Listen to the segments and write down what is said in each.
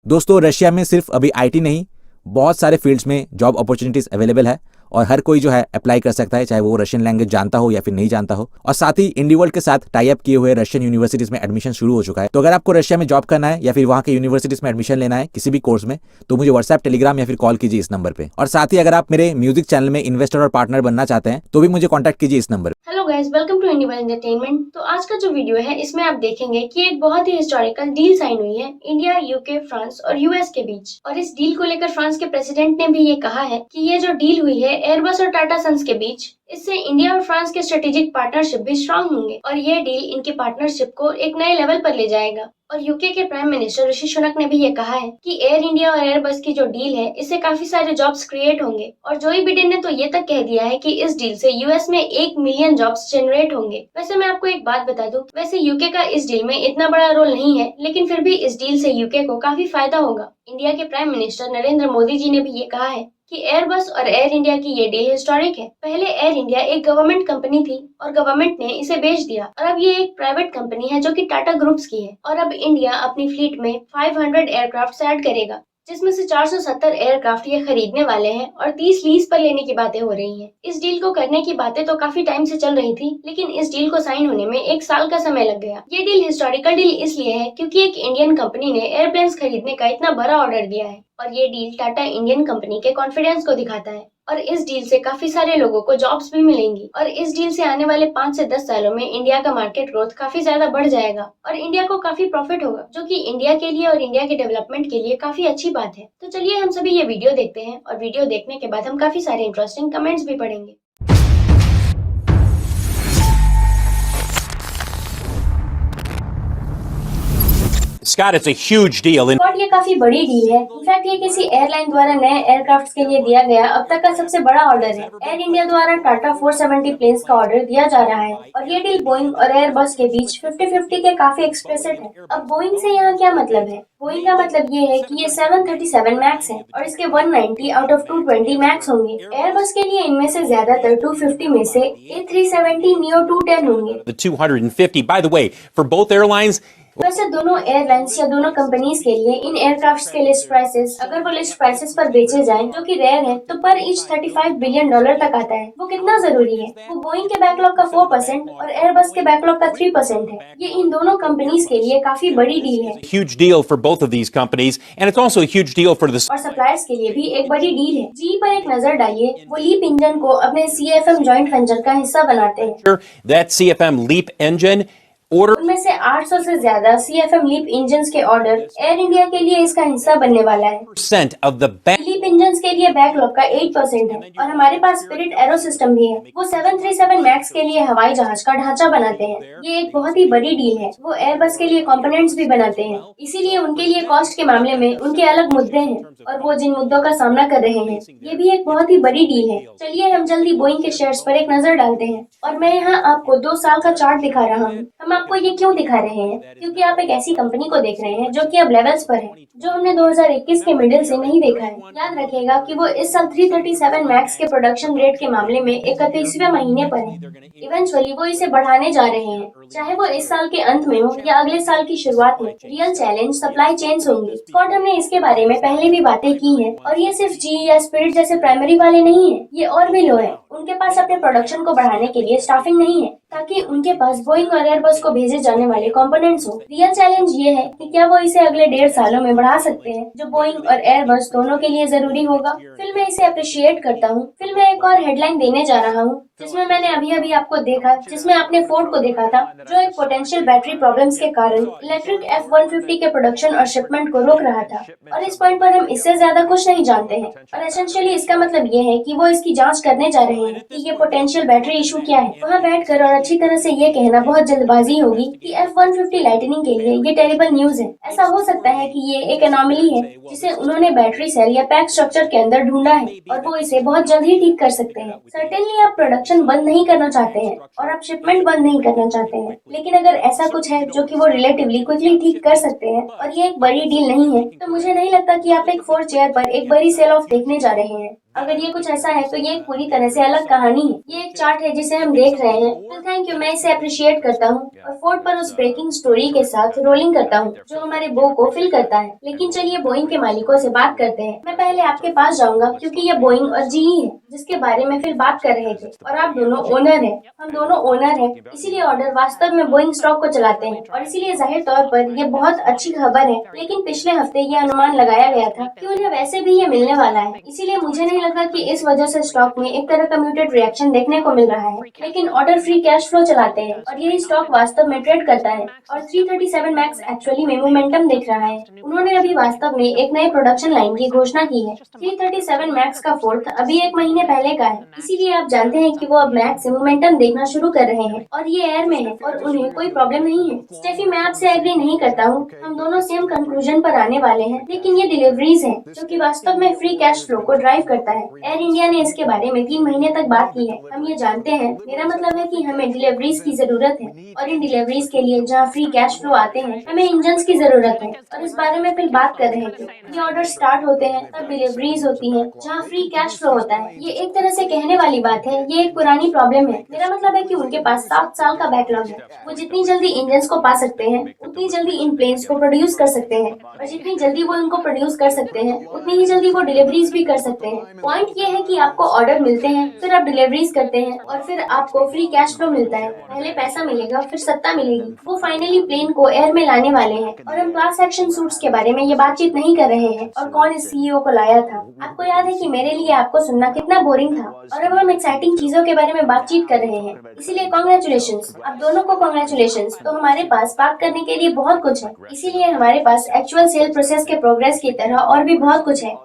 दोस्तों रशिया में सिर्फ अभी आईटी नहीं, बहुत सारे फील्ड्स में जॉब अपॉर्चुनिटीज अवेलेबल है और हर कोई जो है अप्लाई कर सकता है, चाहे वो रशियन लैंग्वेज जानता हो या फिर नहीं जानता हो। और साथ ही इंडी वर्ल्ड के साथ टाई अप किए हुए रशियन यूनिवर्सिटीज में एडमिशन शुरू हो चुका है। तो अगर आपको रशिया में जॉब करना है या फिर वहां के यूनिवर्सिटीज में एडमिशन लेना है किसी भी कोर्स में, तो मुझे व्हाट्सएप, टेलीग्राम या फिर कॉल कीजिए इस नंबर पे। और साथ ही अगर आप मेरे म्यूजिक चैनल में इन्वेस्टर और पार्टनर बनना चाहते हैं तो भी मुझे कॉन्टैक्ट कीजिए इस नंबर पे। Hello guys, welcome to India entertainment. तो आज का जो वीडियो है इसमें आप देखेंगे कि एक बहुत ही हिस्टोरिकल डील साइन हुई है इंडिया, यूके, फ्रांस और यूएस के बीच। और इस डील को लेकर फ्रांस के प्रेसिडेंट ने भी ये कहा है कि ये जो डील हुई है एयरबस और टाटा सन्स के बीच, इससे इंडिया और फ्रांस के स्ट्रेटेजिक पार्टनरशिप भी स्ट्रांग होंगे और ये डील इनके पार्टनरशिप को एक नए लेवल पर ले जाएगा। और यूके के प्राइम मिनिस्टर ऋषि सुनक ने भी ये कहा है कि एयर इंडिया और एयरबस की जो डील है इससे काफी सारे जॉब्स क्रिएट होंगे। और जोई बिडेन ने तो ये तक कह दिया है कि इस डील से यूएस में 1 मिलियन जॉब्स जनरेट होंगे। वैसे मैं आपको एक बात बता दूं, वैसे यूके का इस डील में इतना बड़ा रोल नहीं है, लेकिन फिर भी इस डील से यूके को काफी फायदा होगा। इंडिया के प्राइम मिनिस्टर नरेंद्र मोदी जी ने भी ये कहा है कि एयरबस और एयर इंडिया की ये डील हिस्टोरिक है। पहले एयर इंडिया एक गवर्नमेंट कंपनी थी और गवर्नमेंट ने इसे बेच दिया और अब ये एक प्राइवेट कंपनी है जो कि टाटा ग्रुप्स की है। और अब इंडिया अपनी फ्लीट में 500 एयरक्राफ्ट ऐड करेगा, जिसमें से 470 एयरक्राफ्ट ये खरीदने वाले हैं और 30 लीज पर लेने की बातें हो रही हैं। इस डील को करने की बातें तो काफी टाइम से चल रही थी, लेकिन इस डील को साइन होने में 1 साल का समय लग गया। ये डील हिस्टोरिकल डील इसलिए है क्योंकि एक इंडियन कंपनी ने एयरप्लेन्स खरीदने का इतना बड़ा ऑर्डर दिया है और ये डील टाटा इंडियन कंपनी के कॉन्फिडेंस को दिखाता है। और इस डील से काफी सारे लोगों को जॉब्स भी मिलेंगी और इस डील से आने वाले 5 से 10 सालों में इंडिया का मार्केट ग्रोथ काफी ज्यादा बढ़ जाएगा और इंडिया को काफी प्रॉफिट होगा, जो कि इंडिया के लिए और इंडिया के डेवलपमेंट के लिए काफी अच्छी बात है। तो चलिए हम सभी ये वीडियो देखते हैं और वीडियो देखने के बाद हम काफी सारे इंटरेस्टिंग कमेंट्स भी पढ़ेंगे। Scott, it's a huge deal. ये काफी बड़ी डील है। इनफैक्ट ये किसी एयरलाइन द्वारा नए एयरक्राफ्ट के लिए दिया गया अब तक का सबसे बड़ा ऑर्डर है। एयर इंडिया द्वारा टाटा 470 प्लेन्स का ऑर्डर दिया जा रहा है और ये डील बोइंग और एयरबस के बीच 50-50 के काफी एक्सप्लिसिट है। अब बोइंग से यहाँ क्या मतलब है? बोइंग का मतलब ये है कि ये 737 मैक्स है और इसके 190 आउट ऑफ 220 मैक्स होंगे। एयरबस के लिए इनमें से ज्यादातर 250 में से A370 neo 210 होंगे। The 250, by the way, for both airlines. वैसे दोनों एयरलाइंस या दोनों कंपनीज के लिए इन एयरक्राफ्ट के लिस्ट प्राइसेस, अगर वो लिस्ट प्राइसेस पर बेचे जाएं, जो कि रेयर है, तो पर ईच $35 बिलियन तक आता है। वो कितना जरूरी है? वो बोइंग के बैकलॉग का 4% और एयरबस के बैकलॉग का 3% है। ये इन दोनों कंपनीज के लिए काफी बड़ी डील है। Huge deal for both of these companies, and it's also a huge deal for the. और सप्लायर्स के लिए भी एक बड़ी डील है। जी पर एक नजर डालिए, वो लीप इंजन को अपने CFM जॉइंट वेंचर का हिस्सा बनाते हैं। That CFM LEAP engine. उनमें से 800 से ज्यादा CFM लीप इंजन्स के ऑर्डर एयर इंडिया के लिए इसका हिस्सा बनने वाला है। लीप इंजन्स के लिए बैकलॉग का 8% है और हमारे पास स्पिरिट एरो सिस्टम भी है। वो 737 मैक्स के लिए हवाई जहाज का ढांचा बनाते हैं। ये एक बहुत ही बड़ी डील है। वो एयरबस के लिए कंपोनेंट्स भी बनाते हैं, इसीलिए उनके लिए कॉस्ट के मामले में उनके अलग मुद्दे हैं और वो जिन मुद्दों का सामना कर रहे हैं, ये भी एक बहुत ही बड़ी डील है। चलिए हम जल्दी बोइंग के शेयर्स पर एक नजर डालते हैं और मैं यहाँ आपको 2 साल का चार्ट दिखा रहा हूँ। हम आपको ये क्यों दिखा रहे हैं? क्योंकि आप एक ऐसी कंपनी को देख रहे हैं जो कि अब लेवल्स पर है, जो हमने 2021 के मिडिल से नहीं देखा है। याद रखिएगा कि वो इस साल 337 मैक्स के प्रोडक्शन रेट के मामले में 31वें महीने पर है। इवेंचुअली वो इसे बढ़ाने जा रहे हैं, चाहे वो इस साल के अंत में हो या अगले साल की शुरुआत में। रियल चैलेंज सप्लाई चेन्स होंगी। स्कॉट, हमने इसके बारे में पहले भी बातें की हैं और ये सिर्फ जी या स्पिरिट जैसे प्राइमरी वाले नहीं है, ये और भी लो है। उनके पास अपने प्रोडक्शन को बढ़ाने के लिए स्टाफिंग नहीं है ताकि उनके पास बोइंग और एयरबस को भेजे जाने वाले कंपोनेंट्स हो। रियल चैलेंज ये है कि क्या वो इसे अगले 1.5 सालों में बढ़ा सकते हैं, जो बोइंग और एयरबस दोनों के लिए जरूरी होगा। फिर मैं इसे अप्रिशिएट करता हूँ। फिर मैं एक और हेडलाइन देने जा रहा हूँ जिसमें मैंने अभी आपको देखा, जिसमें आपने फोर्ड को देखा था, जो एक पोटेंशियल बैटरी प्रॉब्लम्स के कारण इलेक्ट्रिक F-150 के प्रोडक्शन और शिपमेंट को रोक रहा था। और इस पॉइंट पर हम इससे ज्यादा कुछ नहीं जानते हैं और एसेंशियली इसका मतलब ये है कि वो इसकी जांच करने जा रहे हैं कि ये पोटेंशियल बैटरी इशू क्या है। वहाँ बैठकर और अच्छी तरह से ये कहना बहुत जल्दबाजी होगी कि F-150 लाइटनिंग के लिए ये टेरिबल न्यूज है। ऐसा हो सकता है कि ये एक एनोमली है जिसे उन्होंने बैटरी सेल या पैक स्ट्रक्चर के अंदर ढूंढा है और वो इसे बहुत जल्द ही ठीक कर सकते हैं। सर्टेनली आप प्रोडक्शन बंद नहीं करना चाहते हैं और आप शिपमेंट बंद नहीं करना चाहते हैं, लेकिन अगर ऐसा कुछ है जो कि वो रिलेटिवली क्विकली ठीक कर सकते हैं और ये एक बड़ी डील नहीं है, तो मुझे नहीं लगता कि आप एक फोर्ड चेयर पर एक बड़ी सेल ऑफ देखने जा रहे हैं। अगर ये कुछ ऐसा है तो ये एक पूरी तरह से अलग कहानी है। ये एक चार्ट है जिसे हम देख रहे हैं। तो थैंक यू, मैं इसे अप्रिशिएट करता हूँ और फोर्ड पर उस ब्रेकिंग स्टोरी के साथ रोलिंग करता हूँ जो हमारे बो को फिल करता है। लेकिन चलिए बोइंग के मालिकों से बात करते हैं। मैं पहले आपके पास जाऊंगा क्योंकि ये बोइंग और जीई है जिसके बारे में फिर बात कर रहे थे और आप दोनों ओनर हैं। हम दोनों ओनर हैं, इसीलिए ऑर्डर वास्तव में बोइंग स्टॉक को चलाते हैं और इसीलिए जाहिर तौर पर ये बहुत अच्छी खबर है। लेकिन पिछले हफ्ते ये अनुमान लगाया गया था कि उन्हें वैसे भी ये मिलने वाला है, इसीलिए मुझे नहीं लगा कि इस वजह से स्टॉक में एक तरह का म्यूटेड रिएक्शन देखने को मिल रहा है। लेकिन ऑर्डर फ्री कैश फ्लो चलाते हैं और यही स्टॉक वास्तव में ट्रेड करता है और 337 मैक्स एक्चुअली में मोमेंटम दिख रहा है। उन्होंने अभी वास्तव में एक नए प्रोडक्शन लाइन की घोषणा की है। 337 मैक्स का फोर्थ अभी एक महीने पहले का है, इसीलिए आप जानते हैं कि वो अब मैक्स से मोमेंटम देखना शुरू कर रहे हैं और ये एयर में है और उन्हें कोई प्रॉब्लम नहीं है। स्टेफी, मैं आपसे एग्री नहीं करता हूँ, हम दोनों सेम कंक्लूजन पर आने वाले हैं। लेकिन ये डिलीवरीज है जो कि वास्तव में फ्री कैश फ्लो को ड्राइव करता है। एयर इंडिया ने इसके बारे में 3 महीने तक बात की है, हम ये जानते हैं। मेरा मतलब है कि हमें डिलीवरीज की जरूरत है और इन डिलीवरीज के लिए जहाँ फ्री कैश फ्लो आते हैं हमें इंजन की जरूरत है और इस बारे में फिर बात कर रहे थे। ये ऑर्डर स्टार्ट होते हैं तब डिलीवरीज होती है जहाँ फ्री कैश फ्लो होता है। ये एक तरह से कहने वाली बात है, ये एक पुरानी प्रॉब्लम है। मेरा मतलब है कि उनके पास 7 साल का बैकलॉग है। वो जितनी जल्दी इंजन को पा सकते हैं उतनी जल्दी इन प्लेन्स को प्रोड्यूस कर सकते हैं और जितनी जल्दी वो इनको प्रोड्यूस कर सकते हैं उतनी ही जल्दी वो डिलीवरीज भी कर सकते हैं। पॉइंट ये है कि आपको ऑर्डर मिलते हैं, फिर आप डिलीवरीज करते हैं और फिर आपको फ्री कैश फ्लो मिलता है। पहले पैसा मिलेगा, फिर सत्ता मिलेगी। वो फाइनली प्लेन को एयर में लाने वाले हैं और हम क्लास एक्शन सूट्स के बारे में ये बातचीत नहीं कर रहे हैं और कौन इस सीईओ को लाया था। आपको याद है कि मेरे लिए आपको सुनना कितना बोरिंग था और अब हम एक्साइटिंग चीजों के बारे में बातचीत कर रहे हैं, इसीलिए कॉन्ग्रेचुलेशंस, आप दोनों को कॉन्ग्रेचुलेशंस। तो हमारे पास बात करने के लिए बहुत कुछ है, इसीलिए हमारे पास एक्चुअल सेल प्रोसेस के प्रोग्रेस की तरह और भी बहुत कुछ है।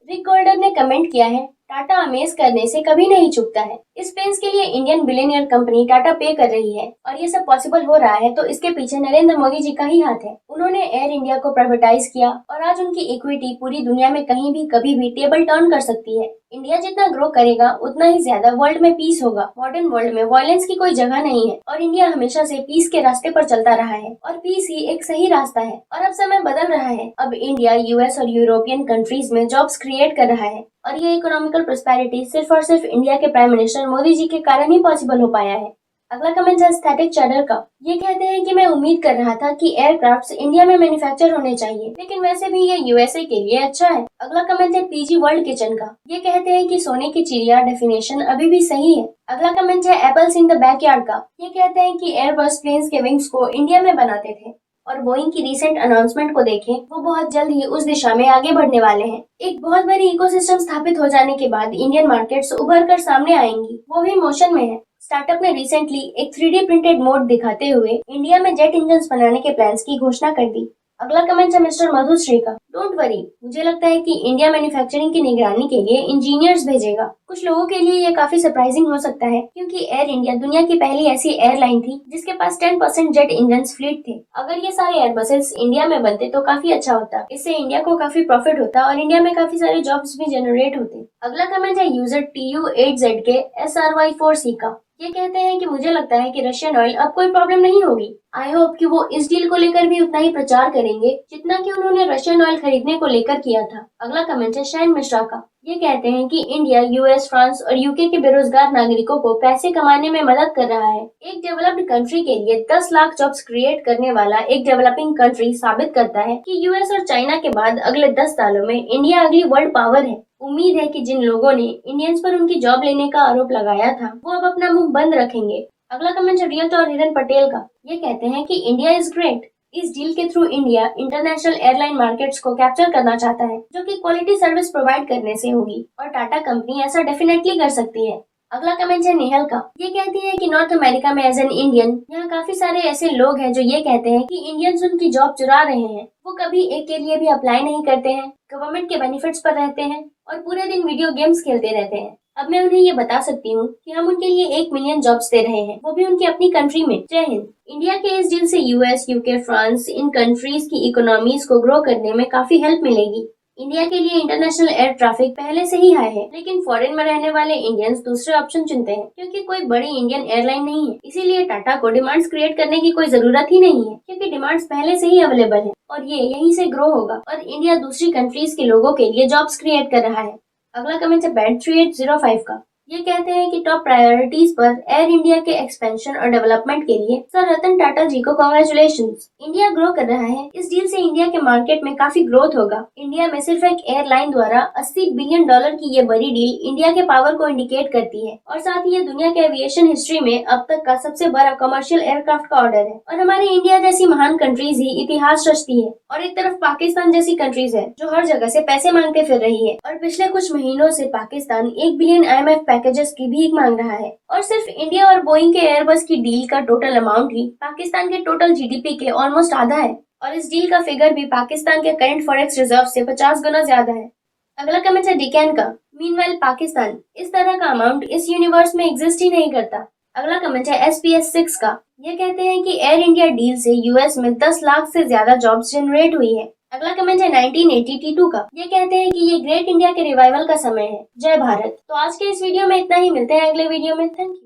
रिक गोल्डर ने कमेंट किया है, टाटा अमेज करने से कभी नहीं चूकता है। इस प्लेन्स के लिए इंडियन बिलियनियर कंपनी टाटा पे कर रही है और ये सब पॉसिबल हो रहा है तो इसके पीछे नरेंद्र मोदी जी का ही हाथ है। उन्होंने एयर इंडिया को प्राइवेटाइज किया और आज उनकी इक्विटी पूरी दुनिया में कहीं भी कभी भी टेबल टर्न कर सकती है। इंडिया जितना ग्रो करेगा उतना ही ज्यादा वर्ल्ड में पीस होगा। मॉडर्न वर्ल्ड में वायलेंस की कोई जगह नहीं है और इंडिया हमेशा से पीस के रास्ते पर चलता रहा है और पीस ही एक सही रास्ता है। और अब समय बदल रहा है, अब इंडिया यूएस और यूरोपियन कंट्रीज में जॉब्स क्रिएट कर रहा है और ये इकोनॉमिकल प्रोस्पेरिटी सिर्फ और सिर्फ इंडिया के प्राइम मिनिस्टर मोदी जी के कारण ही पॉसिबल हो पाया है। अगला कमेंट है स्टैटिक चैडर का। ये कहते हैं कि मैं उम्मीद कर रहा था कि एयरक्राफ्ट्स इंडिया में मैन्युफैक्चर होने चाहिए, लेकिन वैसे भी ये यूएसए के लिए अच्छा है। अगला कमेंट है पीजी वर्ल्ड किचन का। ये कहते हैं कि सोने की चिड़िया डेफिनेशन अभी भी सही है। अगला कमेंट है एप्पल्स इन द बैकयार्ड का। ये कहते हैं कि एयरबस प्लेन्स के विंग्स को इंडिया में बनाते थे और बोइंग की रिसेंट अनाउंसमेंट को देखें, वो बहुत जल्द ही उस दिशा में आगे बढ़ने वाले हैं। एक बहुत बड़ी इकोसिस्टम स्थापित हो जाने के बाद इंडियन मार्केट्स उभर कर सामने आएंगी, वो भी मोशन में है। स्टार्टअप ने रिसेंटली एक 3D प्रिंटेड मोड दिखाते हुए इंडिया में जेट इंजन बनाने के प्लान्स की घोषणा कर दी। अगला कमेंट है मिस्टर मधुश्री का। डोंट वरी, मुझे लगता है कि इंडिया मैन्युफैक्चरिंग की निगरानी के लिए इंजीनियर्स भेजेगा। कुछ लोगों के लिए ये काफी सरप्राइजिंग हो सकता है क्योंकि एयर इंडिया दुनिया की पहली ऐसी एयरलाइन थी जिसके पास 10% जेट इंजन फ्लीट थे। अगर ये सारे एयरबसेस इंडिया में बनते तो काफी अच्छा होता, इससे इंडिया को काफी प्रॉफिट होता और इंडिया में काफी सारे जॉब्स भी जनरेट होते। अगला कमेंट है यूजर TU8Z के SRY4C का। ये कहते हैं कि मुझे लगता है कि रशियन ऑयल अब कोई प्रॉब्लम नहीं होगी। आई होप कि वो इस डील को लेकर भी उतना ही प्रचार करेंगे जितना कि उन्होंने रशियन ऑयल खरीदने को लेकर किया था। अगला कमेंट है शैन मिश्रा का। ये कहते हैं कि इंडिया, यूएस, फ्रांस और यूके के बेरोजगार नागरिकों को पैसे कमाने में मदद कर रहा है। एक डेवलप्ड कंट्री के लिए 10 लाख जॉब्स क्रिएट करने वाला एक डेवलपिंग कंट्री साबित करता है कि यूएस और चाइना के बाद अगले 10 सालों में इंडिया अगली वर्ल्ड पावर है। उम्मीद है कि जिन लोगों ने इंडियंस पर उनकी जॉब लेने का आरोप लगाया था वो अब अपना मुंह बंद रखेंगे। अगला कमेंट है रियत और हिरन पटेल का। ये कहते हैं कि इंडिया इज ग्रेट। इस डील के through India international airline markets को कैप्चर करना चाहता है जो कि क्वालिटी सर्विस प्रोवाइड करने से होगी और टाटा कंपनी ऐसा डेफिनेटली कर सकती है। अगला कमेंट है नेहल का। ये कहती है कि नॉर्थ अमेरिका में एज एन इंडियन यहाँ काफी सारे ऐसे लोग हैं जो ये कहते हैं कि इंडियंस उनकी जॉब चुरा रहे हैं। वो कभी एक के लिए भी अप्लाई नहीं करते हैं, गवर्नमेंट के बेनिफिट्स पर रहते हैं और पूरे दिन वीडियो गेम्स खेलते रहते हैं। अब मैं उन्हें ये बता सकती हूँ कि हम उनके लिए 1 मिलियन जॉब्स दे रहे हैं, वो भी उनकी अपनी कंट्री में। जय हिंद। इंडिया के इस डील से US, UK, France in countries की इकोनॉमीज को ग्रो करने में काफी हेल्प मिलेगी। इंडिया के लिए इंटरनेशनल एयर ट्रैफिक पहले से ही हाई है, लेकिन फॉरेन में रहने वाले इंडियंस दूसरे ऑप्शन चुनते हैं क्योंकि कोई बड़ी इंडियन एयरलाइन नहीं है। इसीलिए टाटा को डिमांड्स क्रिएट करने की कोई जरूरत ही नहीं है क्योंकि डिमांड्स पहले से ही अवेलेबल है और ये यहीं से ग्रो होगा और इंडिया दूसरी कंट्रीज के लोगों के लिए जॉब्स क्रिएट कर रहा है। अगला कमेंट है बैट 3805 का। ये कहते हैं कि टॉप प्रायोरिटीज पर एयर इंडिया के एक्सपेंशन और डेवलपमेंट के लिए सर रतन टाटा जी को कांग्रेचुलेशंस। इंडिया ग्रो कर रहा है, इस डील से इंडिया के मार्केट में काफी ग्रोथ होगा। इंडिया में सिर्फ एक एयरलाइन द्वारा $80 बिलियन की ये बड़ी डील इंडिया के पावर को इंडिकेट करती है और साथ ही ये दुनिया के एविएशन हिस्ट्री में अब तक का सबसे बड़ा कमर्शियल एयरक्राफ्ट का ऑर्डर है। और हमारी इंडिया जैसी महान कंट्रीज ही इतिहास रचती है और एक तरफ पाकिस्तान जैसी कंट्रीज है जो हर जगह से पैसे मांगते फिर रही है और पिछले कुछ महीनों से पाकिस्तान 1 बिलियन IMF पैकेजेस की भीख मांग रहा है और सिर्फ इंडिया और बोइंग के एयरबस की डील का टोटल अमाउंट ही पाकिस्तान के टोटल GDP के ऑलमोस्ट आधा है और इस डील का फिगर भी पाकिस्तान के करंट फॉरेक्स रिजर्व से 50 गुना ज्यादा है। अगला कमेंट है डिकैन का। मीनवाइल पाकिस्तान इस तरह का अमाउंट इस यूनिवर्स में एग्जिस्ट ही नहीं करता। अगला कमेंट है SPS 6 का। ये कहते हैं कि एयर इंडिया डील से US में 10 लाख से ज्यादा जॉब्स जनरेट हुई है। अगला कमेंट है 1982 का। ये कहते हैं कि ये ग्रेट इंडिया के रिवाइवल का समय है। जय भारत। तो आज के इस वीडियो में इतना ही, मिलते हैं अगले वीडियो में। Thank you.